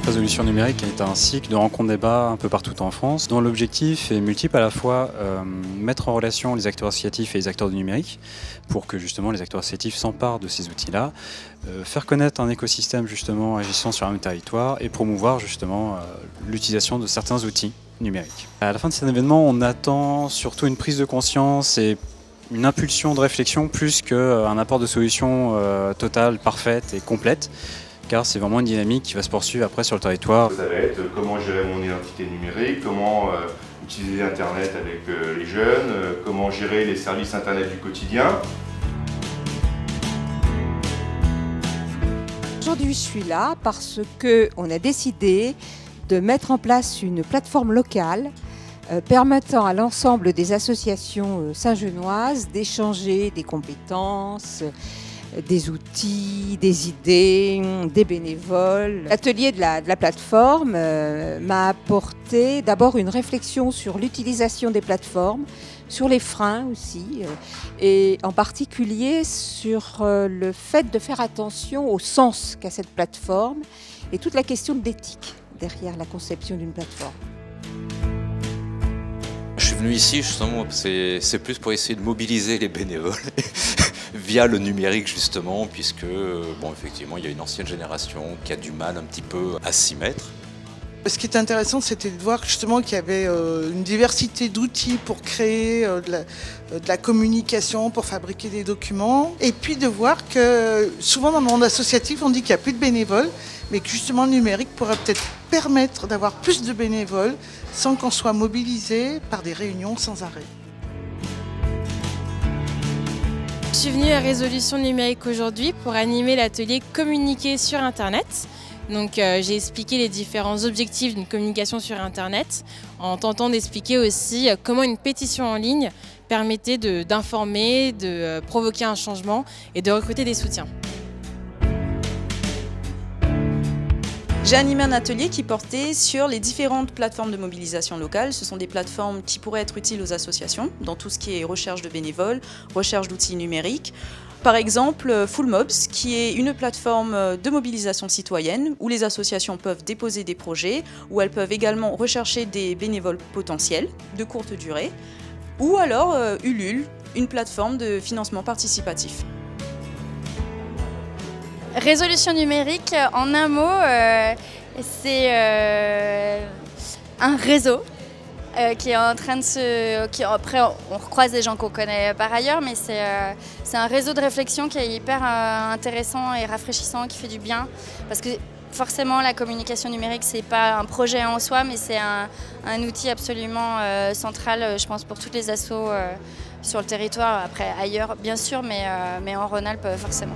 Résolution numérique est un cycle de rencontres-débats un peu partout en France, dont l'objectif est multiple, à la fois mettre en relation les acteurs associatifs et les acteurs du numérique pour que justement les acteurs associatifs s'emparent de ces outils-là, faire connaître un écosystème justement agissant sur un même territoire et promouvoir justement l'utilisation de certains outils numériques. À la fin de cet événement, on attend surtout une prise de conscience et une impulsion de réflexion plus qu'un apport de solution totale, parfaite et complète, car c'est vraiment une dynamique qui va se poursuivre après sur le territoire. Ça va être comment gérer mon identité numérique, comment utiliser Internet avec les jeunes, comment gérer les services Internet du quotidien. Aujourd'hui, je suis là parce qu'on a décidé de mettre en place une plateforme locale permettant à l'ensemble des associations saint-genoises d'échanger des compétences, des outils, des idées, des bénévoles. L'atelier de la plateforme m'a apporté d'abord une réflexion sur l'utilisation des plateformes, sur les freins aussi, et en particulier sur le fait de faire attention au sens qu'a cette plateforme et toute la question de l'éthique derrière la conception d'une plateforme. Je suis venu ici justement, c'est plus pour essayer de mobiliser les bénévoles via le numérique justement, puisque bon, effectivement il y a une ancienne génération qui a du mal un petit peu à s'y mettre. Ce qui est intéressant, c'était de voir justement qu'il y avait une diversité d'outils pour créer de la communication, pour fabriquer des documents. Et puis de voir que souvent dans le monde associatif, on dit qu'il n'y a plus de bénévoles, mais que justement le numérique pourrait peut-être permettre d'avoir plus de bénévoles sans qu'on soit mobilisé par des réunions sans arrêt. Je suis venue à Résolution numérique aujourd'hui pour animer l'atelier Communiquer sur Internet. Donc j'ai expliqué les différents objectifs d'une communication sur Internet en tentant d'expliquer aussi comment une pétition en ligne permettait d'informer, de provoquer un changement et de recruter des soutiens. J'ai animé un atelier qui portait sur les différentes plateformes de mobilisation locale. Ce sont des plateformes qui pourraient être utiles aux associations dans tout ce qui est recherche de bénévoles, recherche d'outils numériques. Par exemple, FullMobs, qui est une plateforme de mobilisation citoyenne où les associations peuvent déposer des projets, où elles peuvent également rechercher des bénévoles potentiels de courte durée, ou alors Ulule, une plateforme de financement participatif. Résolution numérique, en un mot, c'est un réseau qui est en train de après, on recroise des gens qu'on connaît par ailleurs, mais c'est un réseau de réflexion qui est hyper intéressant et rafraîchissant, qui fait du bien. Parce que forcément, la communication numérique, c'est pas un projet en soi, mais c'est un outil absolument central, je pense, pour toutes les assos sur le territoire. Après, ailleurs, bien sûr, mais en Rhône-Alpes, forcément.